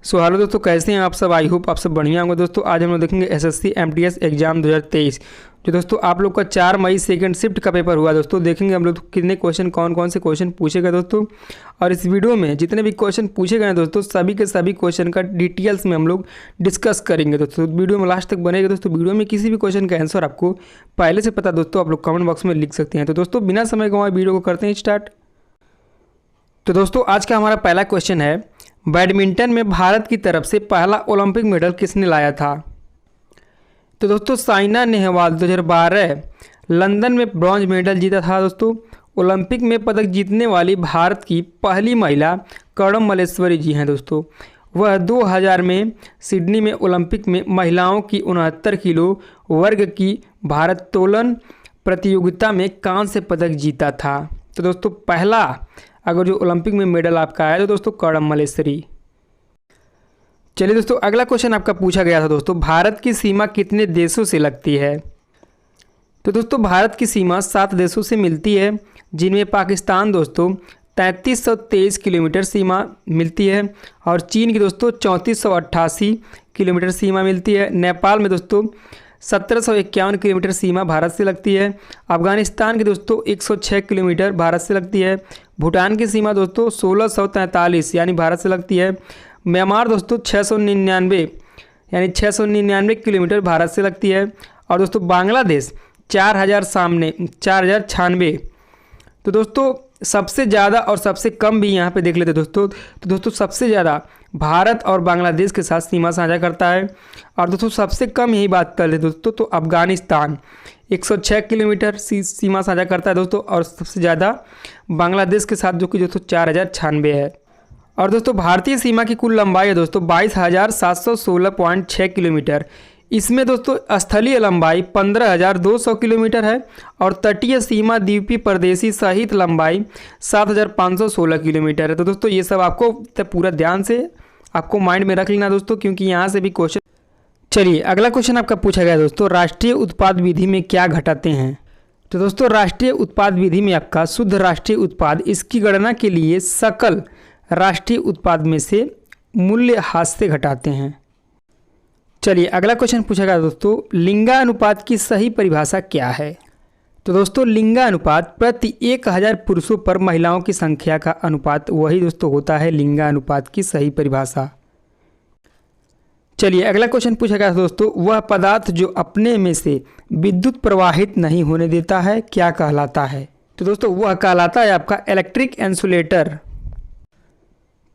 Hello दोस्तों, कैसे हैं आप सब। आई होप आप सब बढ़िया होंगे। दोस्तों आज हम लोग देखेंगे एसएससी एमटीएस एग्जाम 2023 जो दोस्तों आप लोग का 4 मई सेकंड शिफ्ट का पेपर हुआ। दोस्तों देखेंगे हम लोग कितने क्वेश्चन, कौन कौन से क्वेश्चन पूछे गए दोस्तों। और इस वीडियो में जितने भी क्वेश्चन पूछे गए हैं दोस्तों, सभी के सभी क्वेश्चन का डिटेल्स में हम लोग डिस्कस करेंगे। दोस्तों वीडियो में लास्ट तक बनेगा। दोस्तों वीडियो में किसी भी क्वेश्चन का आंसर आपको पहले से पता दोस्तों आप लोग कमेंट बॉक्स में लिख सकते हैं। तो दोस्तों बिना समय गंवाए वीडियो को करते हैं स्टार्ट। तो दोस्तों आज का हमारा पहला क्वेश्चन है, बैडमिंटन में भारत की तरफ से पहला ओलंपिक मेडल किसने लाया था। तो दोस्तों साइना नेहवाल 2012 लंदन में ब्रॉन्ज मेडल जीता था। दोस्तों ओलंपिक में पदक जीतने वाली भारत की पहली महिला कर्णम मल्लेश्वरी जी हैं। दोस्तों वह 2000 में सिडनी में ओलंपिक में महिलाओं की 69 किलो वर्ग की भारोत्तोलन प्रतियोगिता में कांस्य पदक जीता था। तो दोस्तों पहला अगर जो ओलंपिक में मेडल आपका आया तो दोस्तों कर्णम मल्लेश्वरी। चलिए दोस्तों अगला क्वेश्चन आपका पूछा गया था दोस्तों, भारत की सीमा कितने देशों से लगती है। तो दोस्तों भारत की सीमा 7 देशों से मिलती है, जिनमें पाकिस्तान दोस्तों 3323 किलोमीटर सीमा मिलती है और चीन की दोस्तों 3488 किलोमीटर सीमा मिलती है। नेपाल में दोस्तों 1751 किलोमीटर सीमा भारत से लगती है। अफगानिस्तान की दोस्तों 106 किलोमीटर भारत से लगती है। भूटान की सीमा दोस्तों 1643 यानी भारत से लगती है। म्यांमार दोस्तों 699 यानी 699 किलोमीटर भारत से लगती है। और दोस्तों बांग्लादेश 4096। तो दोस्तों सबसे ज़्यादा और सबसे कम भी यहाँ पे देख लेते दोस्तों। तो दोस्तों सबसे ज़्यादा भारत और बांग्लादेश के साथ सीमा साझा करता है और दोस्तों सबसे कम यही बात कर ले दोस्तों तो अफगानिस्तान 106 किलोमीटर सीमा साझा करता है दोस्तों, और सबसे ज़्यादा बांग्लादेश के साथ जो कि दोस्तों 4096 है। और दोस्तों भारतीय सीमा की कुल लंबाई है दोस्तों 22,716.6 किलोमीटर। इसमें दोस्तों स्थलीय लंबाई 15,200 किलोमीटर है और तटीय सीमा द्वीपीय प्रदेशी सहित लंबाई 7,516 किलोमीटर है। तो दोस्तों ये सब आपको पूरा ध्यान से आपको माइंड में रख लेना दोस्तों, क्योंकि यहाँ से भी क्वेश्चन। चलिए अगला क्वेश्चन आपका पूछा गया दोस्तों, राष्ट्रीय उत्पाद विधि में क्या घटाते हैं। तो दोस्तों राष्ट्रीय उत्पाद विधि में आपका शुद्ध राष्ट्रीय उत्पाद, इसकी गणना के लिए सकल राष्ट्रीय उत्पाद में से मूल्य हाथ से घटाते हैं। चलिए अगला क्वेश्चन पूछा गया दोस्तों, लिंगानुपात की सही परिभाषा क्या है। तो दोस्तों लिंगानुपात प्रति 1000 पुरुषों पर महिलाओं की संख्या का अनुपात, वही दोस्तों होता है लिंगानुपात की सही परिभाषा। चलिए अगला क्वेश्चन पूछा गया दोस्तों, वह पदार्थ जो अपने में से विद्युत प्रवाहित नहीं होने देता है क्या कहलाता है। तो दोस्तों वह कहलाता है आपका इलेक्ट्रिक इंसुलेटर।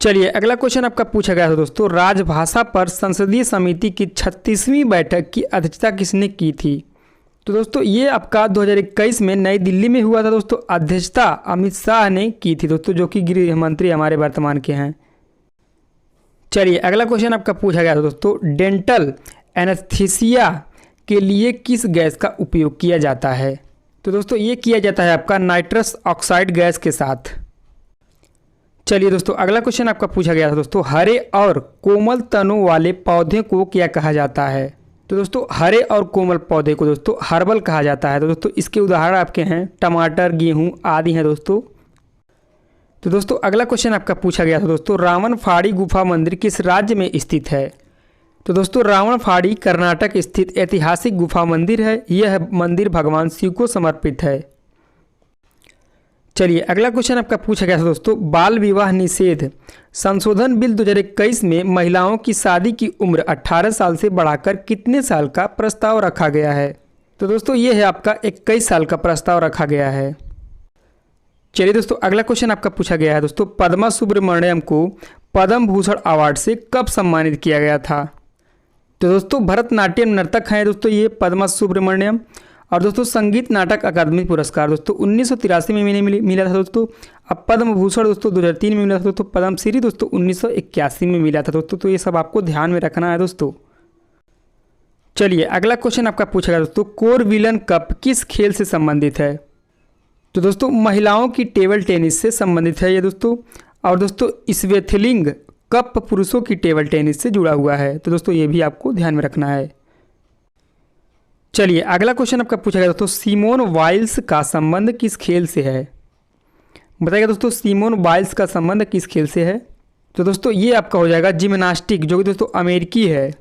चलिए अगला क्वेश्चन आपका पूछा गया था दोस्तों, राजभाषा पर संसदीय समिति की 36वीं बैठक की अध्यक्षता किसने की थी। तो दोस्तों ये आपका 2021 में नई दिल्ली में हुआ था दोस्तों। अध्यक्षता अमित शाह ने की थी दोस्तों, जो कि गृह मंत्री हमारे वर्तमान के हैं। चलिए अगला क्वेश्चन आपका पूछा गया था दोस्तों, डेंटल एनेस्थीसिया के लिए किस गैस का उपयोग किया जाता है। तो दोस्तों ये किया जाता है आपका नाइट्रस ऑक्साइड गैस के साथ। चलिए दोस्तों अगला क्वेश्चन आपका पूछा गया था दोस्तों, हरे और कोमल तनों वाले पौधे को क्या कहा जाता है। तो दोस्तों हरे और कोमल पौधे को दोस्तों हर्बल कहा जाता है। तो दोस्तों इसके उदाहरण आपके हैं टमाटर, गेहूं आदि हैं दोस्तों। तो दोस्तों अगला क्वेश्चन आपका पूछा गया था दोस्तों, रावणफाड़ी गुफा मंदिर किस राज्य में स्थित है। तो दोस्तों रावणफाड़ी कर्नाटक स्थित ऐतिहासिक गुफा मंदिर है। यह मंदिर भगवान शिव को समर्पित है। चलिए अगला क्वेश्चन आपका पूछा गया था दोस्तों, बाल विवाह निषेध संशोधन बिल 2021 में महिलाओं की शादी की उम्र 18 साल से बढ़ाकर कितने साल का प्रस्ताव रखा गया है। तो दोस्तों ये है आपका 21 साल का प्रस्ताव रखा गया है। चलिए दोस्तों अगला क्वेश्चन आपका पूछा गया है दोस्तों, पद्मा सुब्रमण्यम को पद्म भूषण अवार्ड से कब सम्मानित किया गया था। तो दोस्तों भरतनाट्यम नर्तक हैं दोस्तों ये पद्मा सुब्रमण्यम। और दोस्तों संगीत नाटक अकादमी पुरस्कार दोस्तों 1983 में मिला था दोस्तों। अब पद्म भूषण दोस्तों 2003 में मिला था दोस्तों। पद्मश्री दोस्तों 1981 में मिला था दोस्तों। तो ये सब आपको ध्यान में रखना है दोस्तों। चलिए अगला क्वेश्चन आपका पूछा गया दोस्तों, कोरविलन कप किस खेल से संबंधित है। तो दोस्तों महिलाओं की टेबल टेनिस से संबंधित है ये दोस्तों। और दोस्तों स्वेथलिंग कप पुरुषों की टेबल टेनिस से जुड़ा हुआ है। तो दोस्तों ये भी आपको ध्यान में रखना है। चलिए अगला क्वेश्चन आपका पूछा गया दोस्तों, सिमोन वाइल्स का संबंध किस खेल से है। बताइएगा दोस्तों सिमोन वाइल्स का संबंध किस खेल से है। तो दोस्तों ये आपका हो जाएगा जिम्नास्टिक, जो कि दोस्तों अमेरिकी है।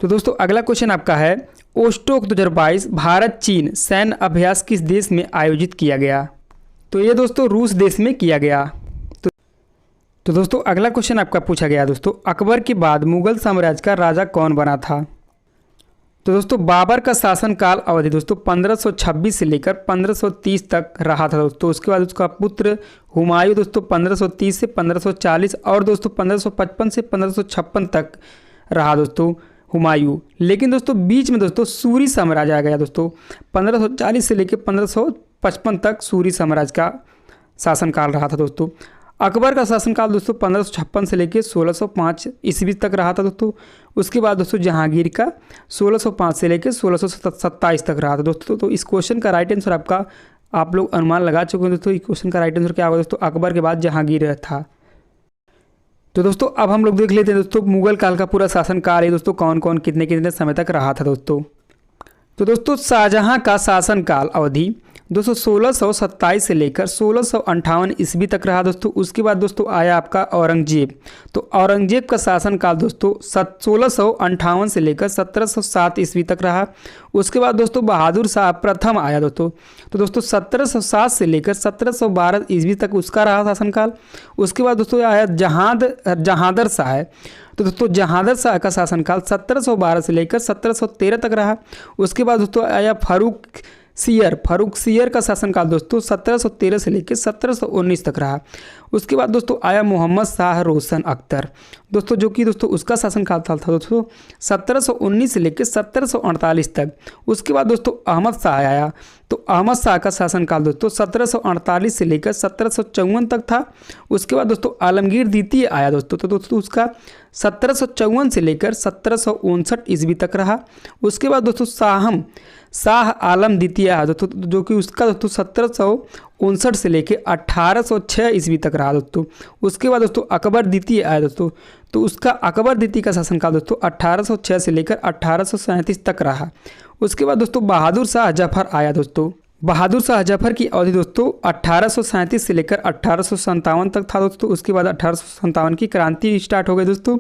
तो दोस्तों अगला क्वेश्चन आपका है, ओस्टोक 2022 भारत चीन सैन्य अभ्यास किस देश में आयोजित किया गया? तो ये दोस्तों रूस देश में किया गया। तो दोस्तों अगला क्वेश्चन आपका पूछा गया दोस्तों, अकबर के बाद मुगल साम्राज्य का राजा कौन बना था? तो दोस्तों बाबर का शासनकाल अवधि दोस्तों 1526 से लेकर 1530 तक रहा था दोस्तों। उसके बाद उसका पुत्र हुमायूं दोस्तों 1530 से 1540 और दोस्तों 1555 से 1556 तक रहा दोस्तों हुमायूं। लेकिन दोस्तों बीच में दोस्तों सूरी साम्राज्य आ गया दोस्तों, 1540 से लेकर 1555 तक सूरी साम्राज्य का शासनकाल रहा था दोस्तों। अकबर का शासनकाल दोस्तों 1556 से लेकर 1605 ईस्वी तक रहा था दोस्तों। उसके बाद दोस्तों जहांगीर का 1605 से लेकर 1627 तक रहा था दोस्तों। तो इस क्वेश्चन का राइट आंसर आपका, आप लोग अनुमान लगा चुके हैं दोस्तों, इस क्वेश्चन का राइट आंसर क्या होगा दोस्तों, अकबर के बाद जहांगीर था। तो दोस्तों अब हम लोग देख लेते हैं दोस्तों मुगल काल का पूरा शासनकाल है दोस्तों, कौन कौन कितने कितने समय तक रहा था दोस्तों। तो दोस्तों शाहजहां का शासनकाल अवधि दोस्तों 1627 से लेकर 1658 ईस्वी तक रहा दोस्तों। उसके बाद दोस्तों आया आपका औरंगजेब। तो औरंगजेब का शासनकाल दोस्तों 1658 से लेकर 1707 ईस्वी तक रहा। उसके बाद दोस्तों बहादुर शाह प्रथम आया दोस्तों। तो दोस्तों 1707 से लेकर 1712 ईस्वी तक उसका रहा शासनकाल। उसके बाद दोस्तों आया जहांदर शाह है। तो दोस्तों जहांदर शाह का शासनकाल 1712 से लेकर 1713 तक रहा। उसके बाद दोस्तों आया फारूक सियर का शासनकाल दोस्तों 1713 से लेकर 1719 तक रहा। उसके बाद दोस्तों आया मोहम्मद शाह रोशन अख्तर दोस्तों, जो कि दोस्तों उसका शासनकाल था दोस्तों 1719 से लेकर 1748 तक। उसके बाद दोस्तों अहमद शाह आया। तो अहमद शाह का शासनकाल दोस्तों 1748 से लेकर 1754 तक था। उसके बाद दोस्तों आलमगीर द्वितीय आया दोस्तों। तो दोस्तों उसका 1754 से लेकर 1759 ईस्वी तक रहा। उसके बाद दोस्तों शाह आलम द्वितीय आया दोस्तों, जो कि उसका दोस्तों 1759 से लेकर 1806 ईस्वी तक रहा दोस्तों। उसके बाद दोस्तों अकबर द्वितीय आया दोस्तों। तो उसका अकबर द्वितीय का शासनकाल दोस्तों 1806 से लेकर 1837 तक रहा। उसके बाद दोस्तों बहादुर शाह जफर आया दोस्तों। बहादुर शाह जफर की अवधि दोस्तों 1837 से लेकर 1857 तक था दोस्तों। उसके बाद 1857 की क्रांति स्टार्ट हो गई दोस्तों।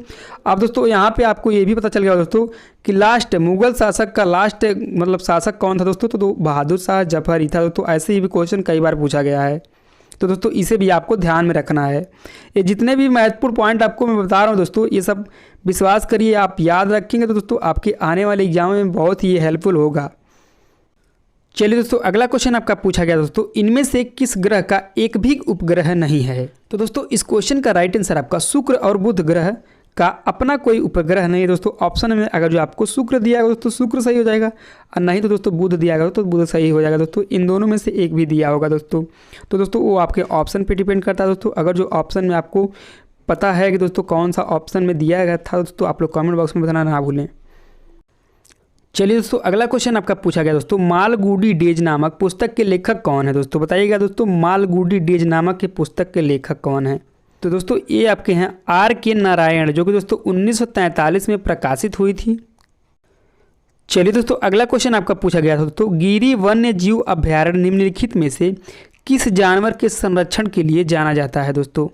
अब दोस्तों यहाँ पे आपको ये भी पता चल गया दोस्तों कि लास्ट मुगल शासक का लास्ट मतलब शासक कौन था दोस्तों, तो बहादुर शाह जफर ही था दोस्तों। ऐसे ही भी क्वेश्चन कई बार पूछा गया है, तो दोस्तों इसे भी आपको ध्यान में रखना है। ये जितने भी महत्वपूर्ण पॉइंट आपको मैं बता रहा हूँ दोस्तों, ये सब विश्वास करिए आप याद रखेंगे तो दोस्तों आपके आने वाले एग्जाम में बहुत ही हेल्पफुल होगा। चलिए दोस्तों अगला क्वेश्चन आपका पूछा गया दोस्तों, इनमें से किस ग्रह का एक भी उपग्रह नहीं है? तो दोस्तों इस क्वेश्चन का राइट आंसर आपका शुक्र और बुध ग्रह का अपना कोई उपग्रह नहीं है दोस्तों। ऑप्शन में अगर जो आपको शुक्र दिया गया दोस्तों शुक्र सही हो जाएगा, और नहीं तो दोस्तों बुध दिया गया तो बुध सही हो जाएगा दोस्तों। इन दोनों में से एक भी दिया होगा दोस्तों। तो दोस्तों वो आपके ऑप्शन पे डिपेंड करता है दोस्तों। अगर जो ऑप्शन में आपको पता है कि दोस्तों कौन सा ऑप्शन में दिया गया था दोस्तों, आप लोग कमेंट बॉक्स में बताना ना भूलें। चलिए दोस्तों अगला क्वेश्चन आपका पूछा गया दोस्तों, मालगुडी डेज नामक पुस्तक के लेखक कौन है दोस्तों? बताइएगा दोस्तों मालगुडी डेज नामक के पुस्तक के लेखक कौन है? तो दोस्तों ये आपके हैं R.K. नारायण, जो कि दोस्तों 1943 में प्रकाशित हुई थी। चलिए दोस्तों अगला क्वेश्चन आपका पूछा गया था दोस्तों, गिरी वन्य जीव अभ्यारण्य निम्नलिखित में से किस जानवर के संरक्षण के लिए जाना जाता है दोस्तों?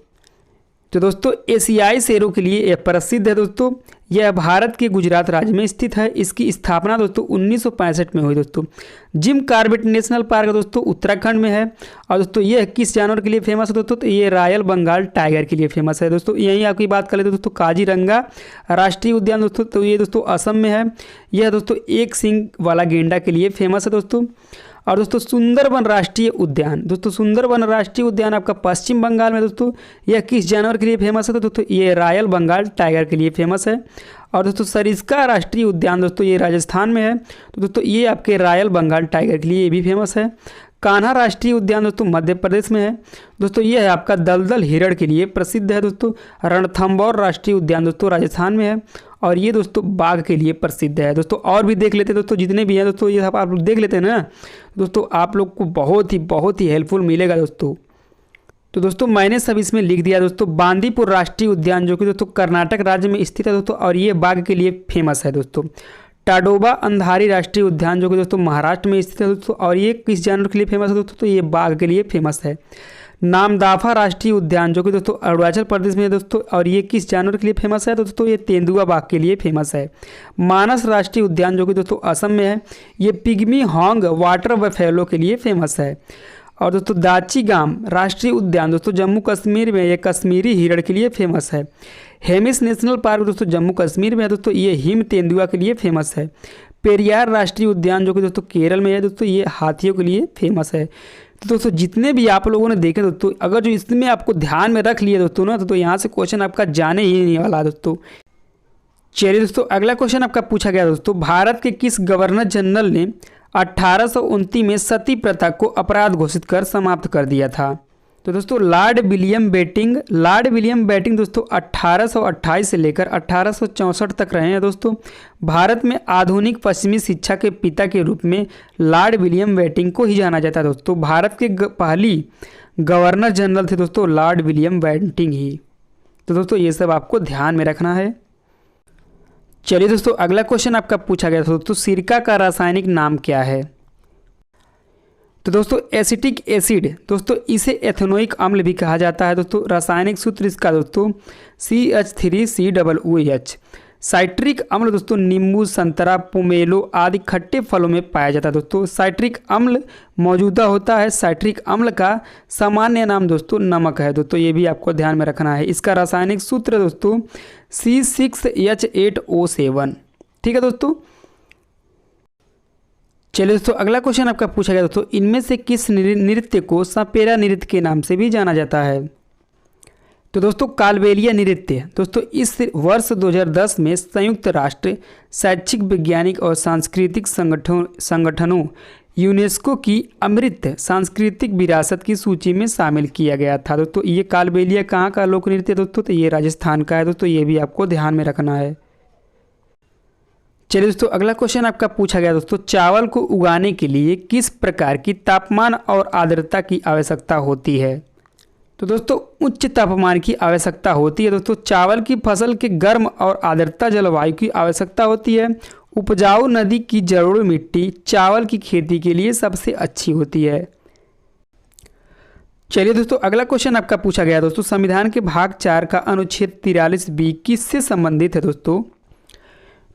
तो दोस्तों एशियाई शेरों के लिए यह प्रसिद्ध है दोस्तों। यह भारत के गुजरात राज्य में स्थित है। इसकी स्थापना दोस्तों 1965 में हुई दोस्तों। जिम कॉर्बेट नेशनल पार्क दोस्तों उत्तराखंड में है। और दोस्तों यह किस जानवर के लिए फेमस है दोस्तों? तो ये रॉयल बंगाल टाइगर के लिए फेमस है दोस्तों। यहीं आपकी बात कर लेते दोस्तों काजीरंगा राष्ट्रीय उद्यान दोस्तों, तो ये दोस्तों असम में है। यह दोस्तों एक सींग वाला गेंडा के लिए फेमस है दोस्तों। और दोस्तों सुंदरबन राष्ट्रीय उद्यान दोस्तों, सुंदरबन राष्ट्रीय उद्यान आपका पश्चिम बंगाल में दोस्तों। यह किस जानवर के लिए फेमस है? तो दोस्तों ये रॉयल बंगाल टाइगर के लिए फेमस है। और दोस्तों सरिस्का राष्ट्रीय उद्यान दोस्तों ये राजस्थान में है। तो दोस्तों ये आपके रॉयल बंगाल टाइगर के लिए ये भी फेमस है। कान्हा राष्ट्रीय उद्यान दोस्तों मध्य प्रदेश में है दोस्तों। ये है आपका दलदल हिरण के लिए प्रसिद्ध है दोस्तों। रणथंभौर राष्ट्रीय उद्यान दोस्तों राजस्थान में है। और ये दोस्तों बाघ के लिए प्रसिद्ध है दोस्तों। और भी देख लेते हैं दोस्तों, जितने भी हैं दोस्तों ये सब आप लोग देख लेते हैं ना दोस्तों, आप लोग को बहुत ही हेल्पफुल मिलेगा दोस्तों। तो दोस्तों मैंने सब इसमें लिख दिया दोस्तों। बांदीपुर राष्ट्रीय उद्यान जो कि दोस्तों कर्नाटक राज्य में स्थित है दोस्तों, और ये बाघ के लिए फेमस है दोस्तों। टाडोबा अंधारी राष्ट्रीय उद्यान जो कि दोस्तों महाराष्ट्र में स्थित है दोस्तों, और ये किस जानवर के लिए फेमस है दोस्तों? तो ये बाघ के लिए फेमस है। नामदाफा राष्ट्रीय उद्यान जो कि दोस्तों अरुणाचल प्रदेश में है दोस्तों, और ये किस जानवर के लिए फेमस है? तो दोस्तों ये तेंदुआ बाघ के लिए फेमस है। मानस राष्ट्रीय उद्यान जो कि दोस्तों असम में है, ये पिग्मी हॉन्ग वाटर बफेलो के लिए फेमस है। और दोस्तों दाचीगाम राष्ट्रीय उद्यान दोस्तों जम्मू कश्मीर में, ये कश्मीरी हिरण के लिए फेमस है। हेमिस नेशनल पार्क दोस्तों जम्मू कश्मीर में है दोस्तों, ये हिम तेंदुआ के लिए फेमस है। पेरियार राष्ट्रीय उद्यान जो कि दोस्तों केरल में है दोस्तों, ये हाथियों के लिए फेमस है। तो दोस्तों जितने भी आप लोगों ने देखे दोस्तों, अगर जो इसमें आपको ध्यान में रख लिए दोस्तों ना, तो यहाँ से क्वेश्चन आपका जाने ही नहीं वाला दोस्तों। चलिए दोस्तों अगला क्वेश्चन आपका पूछा गया दोस्तों, भारत के किस गवर्नर जनरल ने 1829 में सती प्रथा को अपराध घोषित कर समाप्त कर दिया था? तो दोस्तों लॉर्ड विलियम बेटिंग दोस्तों 1828 से लेकर 1864 तक रहे हैं दोस्तों। भारत में आधुनिक पश्चिमी शिक्षा के पिता के रूप में लॉर्ड विलियम बेटिंग को ही जाना जाता है दोस्तों। भारत के पहली गवर्नर जनरल थे दोस्तों लॉर्ड विलियम बेटिंग ही। तो दोस्तों ये सब आपको ध्यान में रखना है। चलिए दोस्तों अगला क्वेश्चन आपका पूछा गया था दोस्तों, सिरका का रासायनिक नाम क्या है? तो दोस्तों एसिटिक एसिड दोस्तों इसे एथेनोइक अम्ल भी कहा जाता है दोस्तों। रासायनिक सूत्र इसका दोस्तों CH3COOH। साइट्रिक अम्ल दोस्तों नींबू, संतरा, पोमेलो आदि खट्टे फलों में पाया जाता है दोस्तों। साइट्रिक अम्ल मौजूदा होता है। साइट्रिक अम्ल का सामान्य नाम दोस्तों नमक है दोस्तों, ये भी आपको ध्यान में रखना है। इसका रासायनिक सूत्र दोस्तों C6H8O7। ठीक है दोस्तों। चलिए दोस्तों अगला क्वेश्चन आपका पूछा गया दोस्तों, इनमें से किस नृत्य को सपेरा नृत्य के नाम से भी जाना जाता है? तो दोस्तों कालबेलिया नृत्य दोस्तों इस वर्ष 2010 में संयुक्त राष्ट्र शैक्षिक, वैज्ञानिक और सांस्कृतिक संगठनों यूनेस्को की अमृत सांस्कृतिक विरासत की सूची में शामिल किया गया था दोस्तों। ये कालबेलिया कहाँ का लोक नृत्य है दोस्तों? तो ये राजस्थान का है दोस्तों, ये भी आपको ध्यान में रखना है। चलिए दोस्तों अगला क्वेश्चन आपका पूछा गया दोस्तों, चावल को उगाने के लिए किस प्रकार की तापमान और आर्द्रता की आवश्यकता होती है? तो दोस्तों उच्च तापमान की आवश्यकता होती है दोस्तों। चावल की फसल के गर्म और आर्द्रता जलवायु की आवश्यकता होती है। उपजाऊ नदी की जलोढ़ मिट्टी चावल की खेती के लिए सबसे अच्छी होती है। चलिए दोस्तों अगला क्वेश्चन आपका पूछा गया दोस्तों, संविधान के भाग 4 का अनुच्छेद 43B किससे संबंधित है दोस्तों?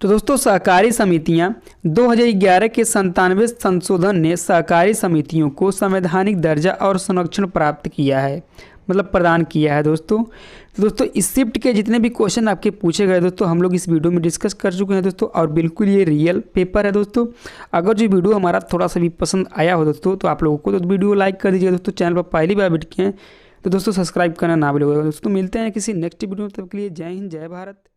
तो दोस्तों सहकारी समितियां 2011 के 97वें संशोधन ने सहकारी समितियों को संवैधानिक दर्जा और संरक्षण प्राप्त किया है, मतलब प्रदान किया है दोस्तों। तो दोस्तों इस शिफ्ट के जितने भी क्वेश्चन आपके पूछे गए दोस्तों हम लोग इस वीडियो में डिस्कस कर चुके हैं दोस्तों, और बिल्कुल ये रियल पेपर है दोस्तों। अगर जो वीडियो हमारा थोड़ा सा भी पसंद आया हो दोस्तों तो आप लोगों को तो वीडियो लाइक कर दीजिए दोस्तों। चैनल पर पहली बार बैठ के हैं तो दोस्तों सब्सक्राइब करना ना भूलिएगा दोस्तों। मिलते हैं किसी नेक्स्ट वीडियो में, तब के लिए जय हिंद जय भारत।